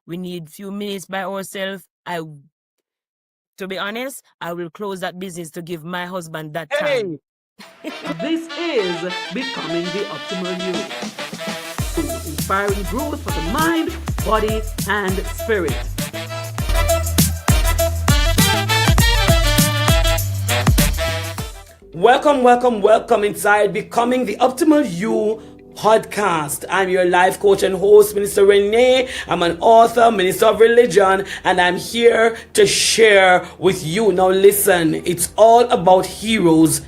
we need few minutes by ourselves, to be honest, I will close that business to give my husband that time. This is Becoming the Optimal You, inspiring growth for the mind, body, and spirit. Welcome inside Becoming the Optimal You podcast. I'm your life coach and host, Minister Renae. I'm an author, minister of religion, and I'm here to share with you. Now listen, it's all about heroes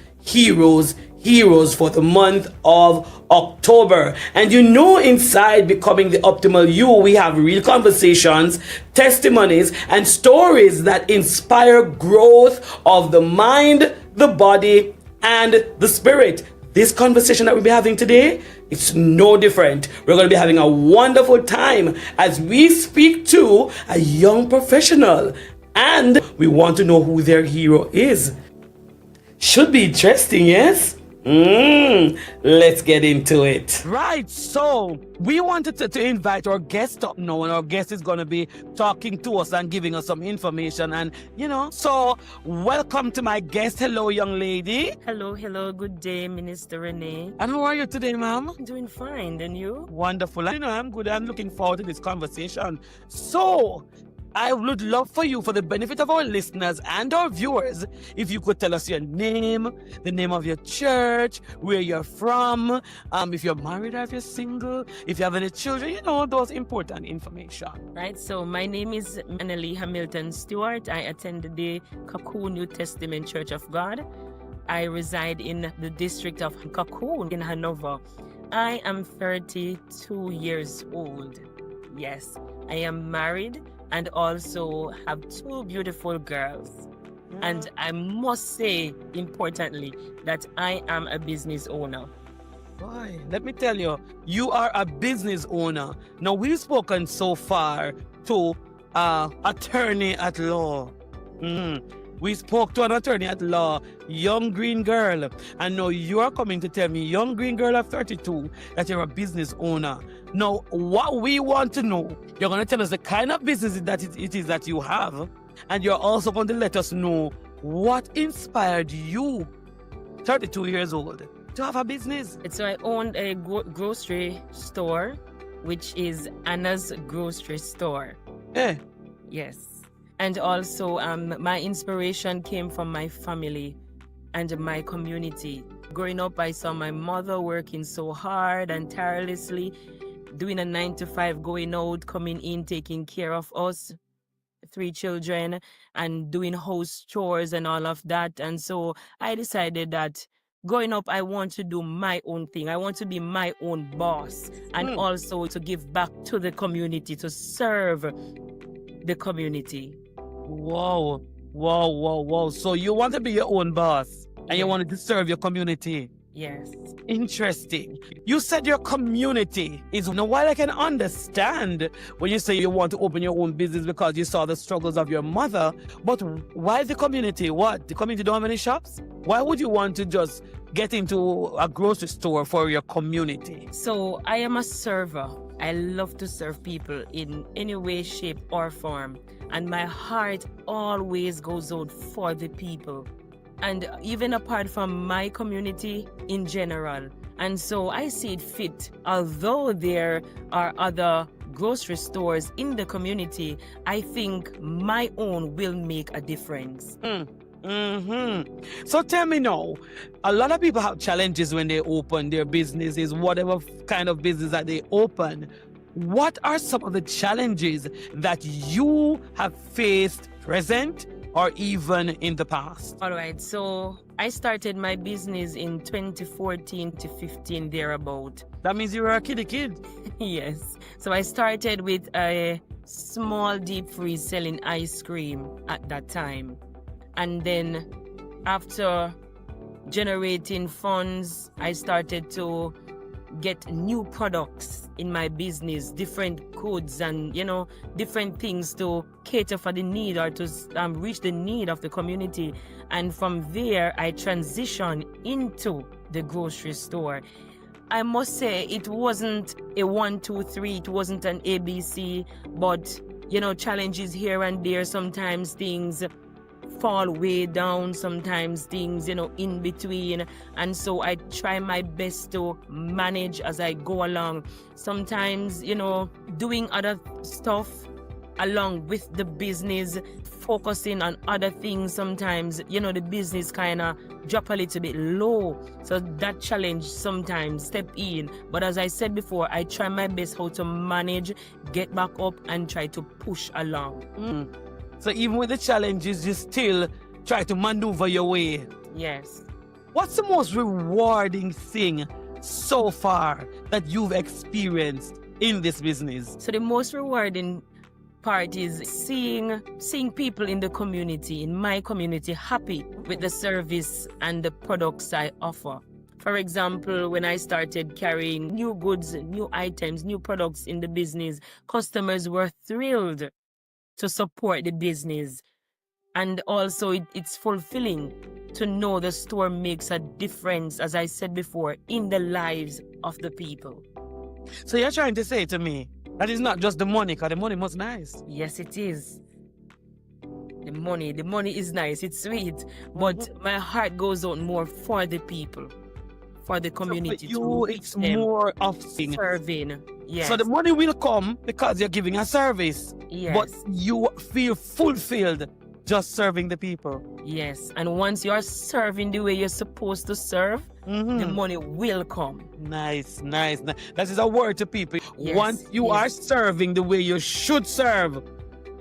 for the month of October. And inside Becoming the Optimal You, we have real conversations, testimonies, and stories that inspire growth of the mind, the body, and the spirit. This conversation that we'll be having today, it's no different. We're going to be having a wonderful time as we speak to a young professional, and we want to know who their hero is. Should be interesting, yes? Let's get into it. Right, so we wanted to invite our guest up now, and our guest is going to be talking to us and giving us some information. And, so welcome to my guest. Hello, young lady. Hello. Good day, Minister Renae. And how are you today, ma'am? I'm doing fine. And you? Wonderful. I'm good. I'm looking forward to this conversation. So, I would love for you, for the benefit of our listeners and our viewers, if you could tell us your name, the name of your church, where you're from, if you're married or if you're single, if you have any children, those important information. Right, so my name is Renae Hamilton Stewart. I attend the Cocoon New Testament Church of God. I reside in the district of Cocoon in Hanover. I am 32 years old. Yes, I am married and also have two beautiful girls. And I must say, importantly, that I am a business owner. Boy, let me tell you, you are a business owner. Now, we've spoken so far to attorney at law. We spoke to an attorney at law, young green girl. And now you are coming to tell me, young green girl of 32, that you're a business owner. Now, what we want to know, you're going to tell us the kind of business that it is that you have. And you're also going to let us know what inspired you, 32 years old, to have a business. So I owned a grocery store, which is Anna's Grocery Store. Yes. And also, my inspiration came from my family and my community. Growing up, I saw my mother working so hard and tirelessly, doing a 9-to-5, going out, coming in, taking care of us, 3 children, and doing house chores and all of that. And so I decided that growing up, I want to do my own thing. I want to be my own boss, and also to give back to the community, to serve the community. Wow. So you want to be your own boss, and you wanted to serve your community. Yes. Interesting. You said your community is, now while I can understand when you say you want to open your own business because you saw the struggles of your mother, but why the community? What? The community don't have any shops? Why would you want to just get into a grocery store for your community? So I am a server. I love to serve people in any way, shape, or form. And my heart always goes out for the people. And even apart from my community in general. And so I see it fit, although there are other grocery stores in the community, I think my own will make a difference. So tell me now, a lot of people have challenges when they open their businesses, whatever kind of business that they open. What are some of the challenges that you have faced present or even in the past? All right, so I started my business in 2014 to 15 thereabout. That means you were a kid. Yes. So I started with a small deep freeze selling ice cream at that time. And then after generating funds, I started to get new products in my business, different goods and, different things to cater for the need or to reach the need of the community. And from there, I transitioned into the grocery store. I must say it wasn't a 1, 2, 3. It wasn't an ABC, but challenges here and there. Sometimes things fall way down, sometimes things in between, and so I try my best to manage as I go along. Sometimes doing other stuff along with the business, focusing on other things. Sometimes the business kind of drop a little bit low, so that challenge sometimes step in. But as I said before, I try my best how to manage, get back up, and try to push along. So even with the challenges, you still try to maneuver your way. Yes. What's the most rewarding thing so far that you've experienced in this business? So the most rewarding part is seeing people in the community, in my community, happy with the service and the products I offer. For example, when I started carrying new goods, new items, new products in the business, customers were thrilled to support the business. And also it's fulfilling to know the store makes a difference, as I said before, in the lives of the people. So you're trying to say to me that it's not just the money, because the money was nice. Yes, it is. The money is nice, it's sweet, but my heart goes out more for the people, for the community. So for you, it's more of serving. Yes. So the money will come because you're giving a service. Yes. But you feel fulfilled just serving the people. Yes. And once you're serving the way you're supposed to serve, the money will come. Nice. That is a word to people. Yes. Once you are serving the way you should serve,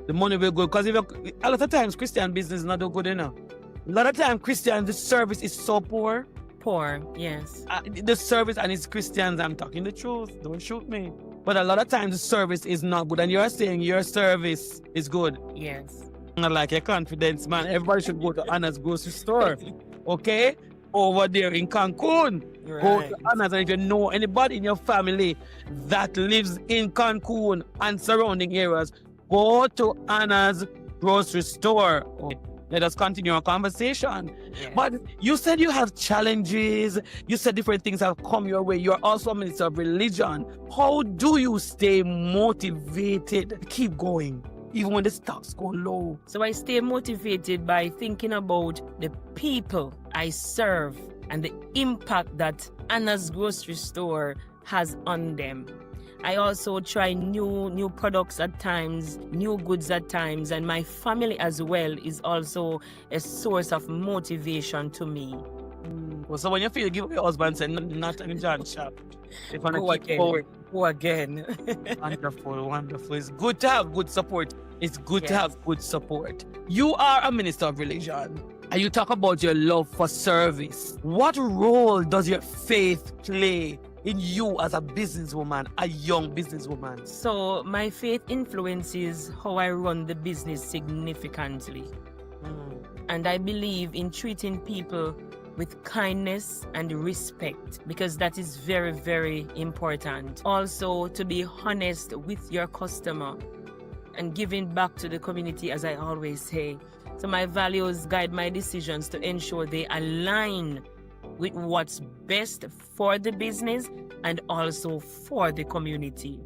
the money will go. Because a lot of times Christian business is not good enough. A lot of times Christian, the service is so poor. Yes. The service, and it's Christians, I'm talking the truth, don't shoot me. But a lot of times the service is not good, and you're saying your service is good. Yes. Not like your confidence, man. Everybody should go to Anna's grocery store, okay? Over there in Cancun. Right. Go to Anna's, and if you know anybody in your family that lives in Cancun and surrounding areas, go to Anna's grocery store. Let us continue our conversation. Yes. But you said you have challenges. You said different things have come your way. You're also a minister of religion. How do you stay motivated to keep going, even when the stocks go low? So I stay motivated by thinking about the people I serve and the impact that Anna's grocery store has on them. I also try new products at times, new goods at times, and my family as well is also a source of motivation to me. So when you feel, give your husband say, not in John shop. If I Go again. Wonderful. It's good to have good support. To have good support. You are a minister of religion, and you talk about your love for service. What role does your faith play in you as a businesswoman, a young businesswoman? So my faith influences how I run the business significantly. And I believe in treating people with kindness and respect, because that is very, very important. Also, to be honest with your customer and giving back to the community, as I always say. So my values guide my decisions to ensure they align with what's best for the business and also for the community.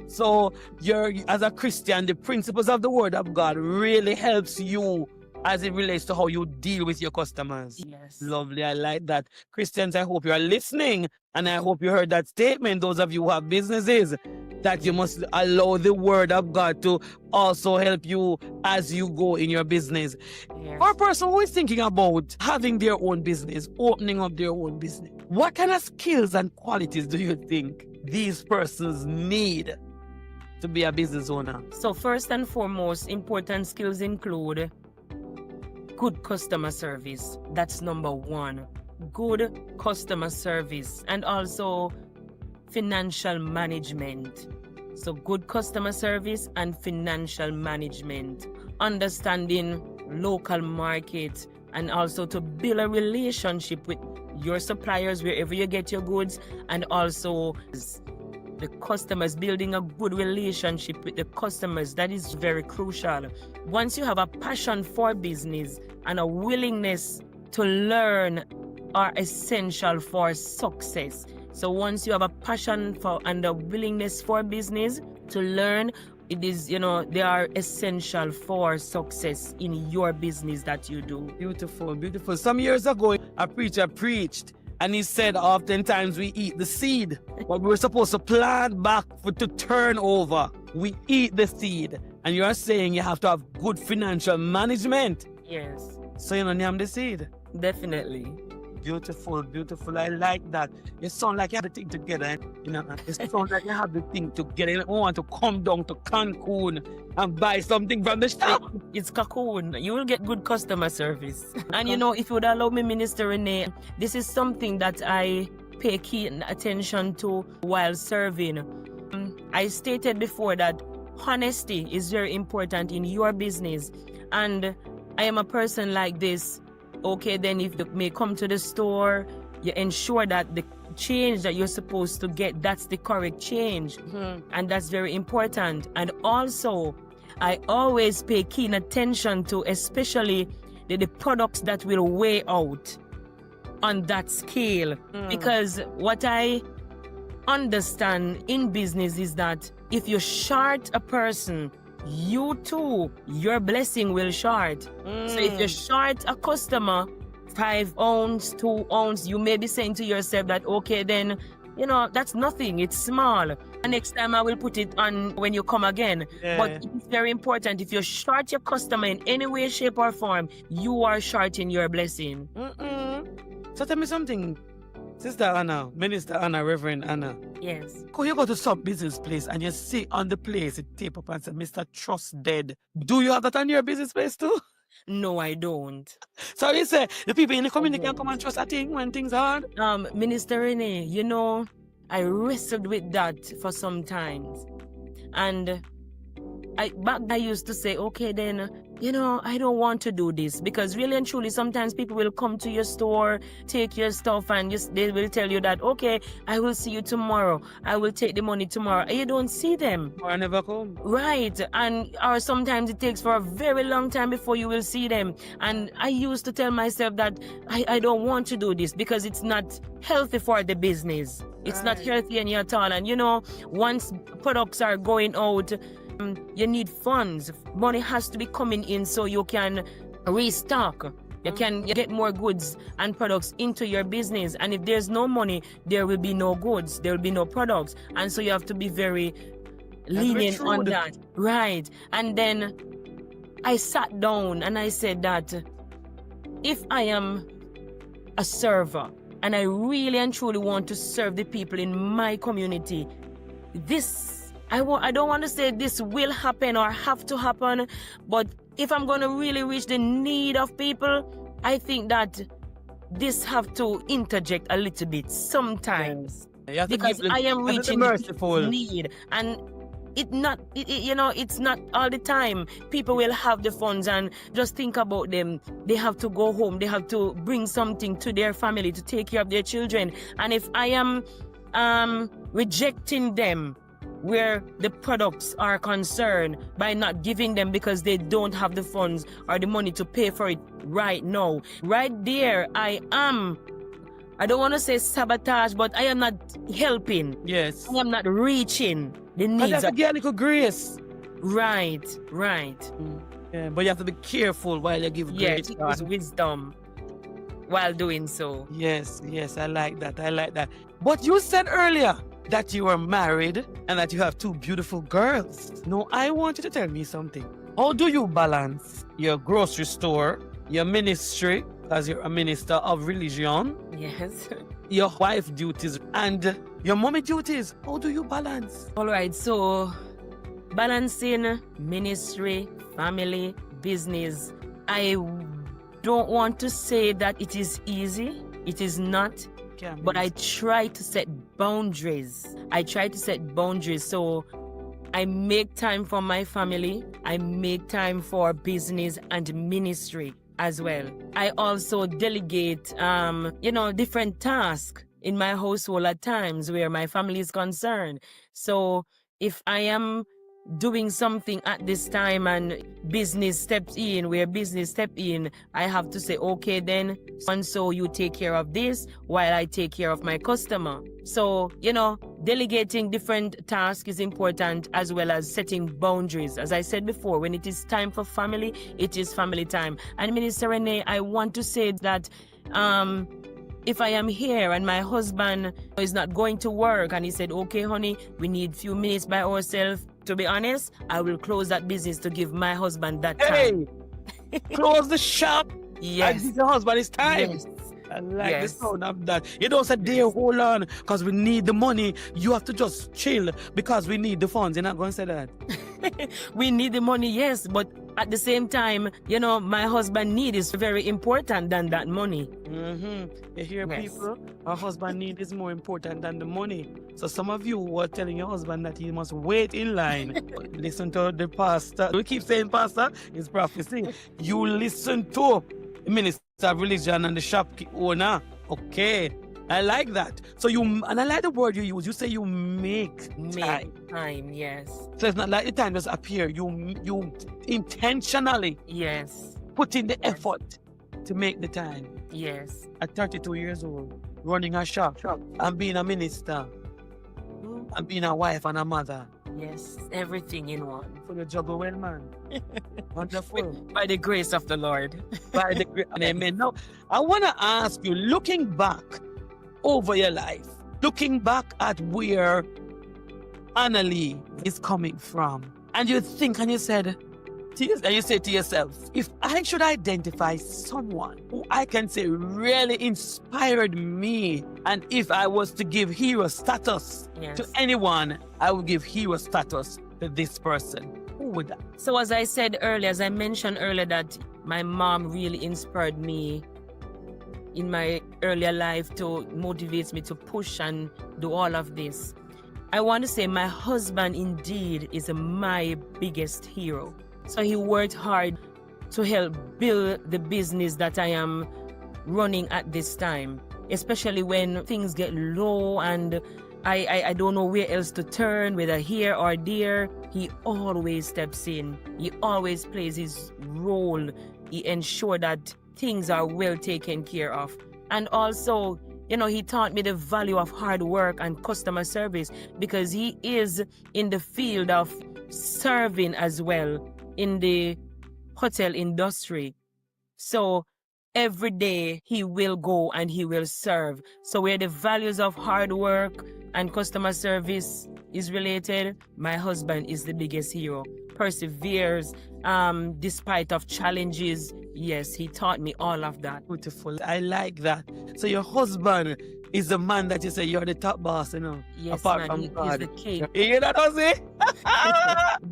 So you're, as a Christian, the principles of the Word of God really helps you as it relates to how you deal with your customers. Yes. Lovely, I like that. Christians, I hope you are listening, and I hope you heard that statement, those of you who have businesses, that you must allow the Word of God to also help you as you go in your business. Yes. For a person who is thinking about having their own business, opening up their own business, what kind of skills and qualities do you think these persons need to be a business owner? So first and foremost, important skills include good customer service. That's number one. Good customer service, and also financial management. So good customer service and financial management. Understanding local market, and also to build a relationship with your suppliers wherever you get your goods, and also the customers, building a good relationship with the customers. That is very crucial. Once you have a passion for business and a willingness to learn are essential for success. So once you have a passion for and a willingness for business to learn, it is, they are essential for success in your business that you do. Beautiful, beautiful. Some years ago, a preacher preached, and he said oftentimes we eat the seed. What we were supposed to plant back to turn over, we eat the seed. And you're saying you have to have good financial management. Yes. So you name the seed. Definitely. Beautiful, beautiful. I like that. You sound like you have the thing together. It sounds like you have the thing together. You don't want to come down to Cancun and buy something from the shop. It's cocoon. You will get good customer service. And if you would allow me, Minister Renae, this is something that I pay keen attention to while serving. I stated before that honesty is very important in your business. And I am a person like this. Okay, then if you may come to the store, you ensure that the change that you're supposed to get, that's the correct change. And that's very important. And also, I always pay keen attention to especially the products that will weigh out on that scale. Because what I understand in business is that if you short a person, you too, your blessing will short. So if you short a customer 5 ounce, 2 ounce, you may be saying to yourself that, okay, then, that's nothing. It's small. And next time I will put it on when you come again. Yeah. But it's very important. If you short your customer in any way, shape, or form, you are shorting your blessing. So tell me something. Sister Anna, Minister Anna, Reverend Anna. Yes. Could you go to some business place and you see on the place it tape up and say, Mr. Trust dead? Do you have that on your business place too? No, I don't. So you say the people in the community can come and trust a thing when things are hard? Minister Renae, I wrestled with that for some time. And I used to say, okay, then, I don't want to do this, because really and truly, sometimes people will come to your store, take your stuff, and they will tell you that, okay, I will see you tomorrow. I will take the money tomorrow. And you don't see them. Or I never come. Right. Or sometimes it takes for a very long time before you will see them. And I used to tell myself that I don't want to do this because it's not healthy for the business. It's not healthy any at all. And once products are going out, you need funds. Money has to be coming in so you can restock. You can get more goods and products into your business. And if there's no money, there will be no goods. There will be no products. And so you have to be very lenient on that. Right. And then I sat down and I said that if I am a server and I really and truly want to serve the people in my community, I don't want to say this will happen or have to happen, but if I'm going to really reach the need of people, I think that this have to interject a little bit sometimes. Yes. Because I am reaching the need. And it's not all the time. People will have the funds and just think about them. They have to go home. They have to bring something to their family to take care of their children. And if I am rejecting them where the products are concerned by not giving them because they don't have the funds or the money to pay for it right now, right there, I don't want to say sabotage, but I am not helping. Yes. I am not reaching the needs. But that's a little grace. Right. Yeah, but you have to be careful while you give grace. Use wisdom while doing so. Yes, I like that. But you said earlier that you are married and that you have 2 beautiful girls. Now, I want you to tell me something. How do you balance your grocery store, your ministry, as you're a minister of religion? Yes. Your wife duties and your mommy duties. How do you balance? All right, so balancing ministry, family, business. I don't want to say that it is easy. It is not. But I try to set boundaries. So I make time for my family. I make time for business and ministry as well. I also delegate, different tasks in my household at times where my family is concerned. So if I am doing something at this time and business steps in, I have to say, okay, then, and so you take care of this while I take care of my customer. So, delegating different tasks is important, as well as setting boundaries. As I said before, when it is time for family, it is family time. And Minister Renae, I want to say that if I am here and my husband is not going to work and he said, okay, honey, we need few minutes by ourselves, to be honest, I will close that business to give my husband that time. Hey, close the shop. Yes. And give your husband his time. Yes. I like the sound of that. You don't say, dear, hold on, because we need the money. You have to just chill because we need the funds. You're not going to say that. We need the money, yes, but at the same time, my husband need is very important than that money. You hear, Yes. people? Our husband need is more important than the money. So some of you were telling your husband that he must wait in line. Listen to the pastor. We keep saying pastor, it's prophecy. You listen to the minister of religion and the shop owner. Okay. I like that. So and I like the word you use. You say you make time. Time, yes. So it's not like the time just appear. You intentionally put in the effort to make the time. Yes. At 32 years old, running a shop and being a minister and being a wife and a mother. Yes, everything in one. So you juggle well, man. Wonderful. By the grace of the Lord. By the grace. Amen. Now, I want to ask you, looking back over your life, looking back at where Annalie is coming from, and you think and you said, and you say to yourself, if I should identify someone who I can say really inspired me, and if I was to give hero status to anyone, I would give hero status to this person. Who would that? So as I said earlier, as I mentioned earlier, that my mom really inspired me in my earlier life to motivate me to push and do all of this. I want to say my husband indeed is my biggest hero. So he worked hard to help build the business that I am running at this time, especially when things get low and I don't know where else to turn, whether here or there. He always steps in. He always plays his role. He ensures that things are well taken care of. And also, he taught me the value of hard work and customer service, because he is in the field of serving as well in the hotel industry. So every day he will go and he will serve. So where the values of hard work and customer service is related, my husband is the biggest hero. Perseveres despite of challenges. Yes, he taught me all of that. Beautiful. I like that. So your husband is the man that you say you're the top boss, Yes, apart man, from he God. is the king. You hear that, Ozzy?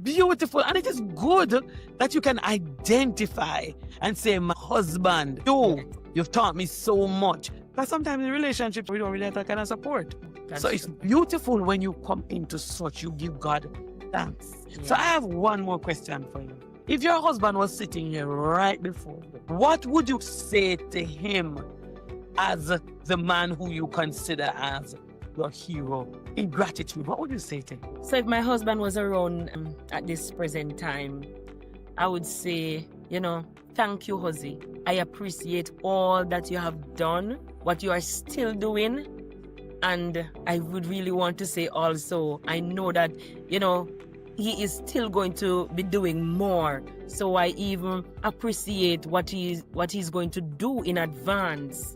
Beautiful. And it is good that you can identify and say, my husband, you've taught me so much. But sometimes in relationships, we don't really have that kind of support. So it's beautiful when you come into such, you give God thanks. Yeah. So I have one more question for you. If your husband was sitting here right before you, what would you say to him as the man who you consider as your hero? In gratitude, what would you say to him? So if my husband was around at this present time, I would say, thank you, Hosey. I appreciate all that you have done, what you are still doing. And I would really want to say also, I know that, he is still going to be doing more. So I even appreciate what he's going to do in advance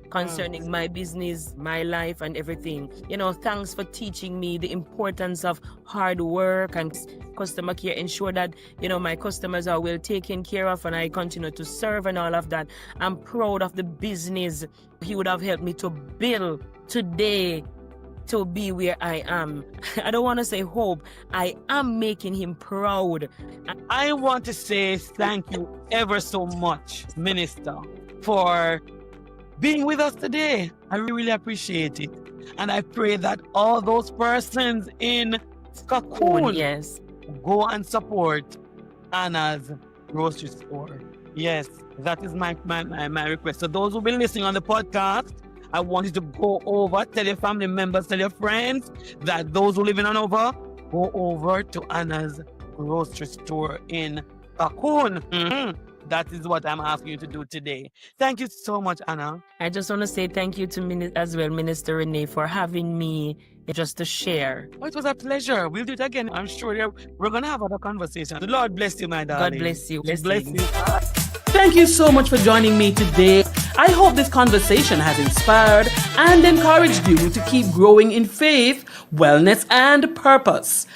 concerning my business, my life, and everything. Thanks for teaching me the importance of hard work and customer care. Ensure that, my customers are well taken care of and I continue to serve and all of that. I'm proud of the business he would have helped me to build today to be where I am. I don't want to say hope. I am making him proud. I want to say thank you ever so much, Minister, for being with us today. I really appreciate it. And I pray that all those persons in Cocoon go and support Anna's grocery store. Yes, that is my request. So those who've been listening on the podcast, I want you to go over, tell your family members, tell your friends that those who live in Hanover go over to Anna's grocery store in Bakun. That is what I'm asking you to do today. Thank you so much, Anna. I just want to say thank you to Minister Renae, for having me just to share. Oh, it was a pleasure. We'll do it again. I'm sure we're going to have other conversations. The Lord bless you, my darling. God bless you. Bless you. Thank you so much for joining me today. I hope this conversation has inspired and encouraged you to keep growing in faith, wellness, and purpose.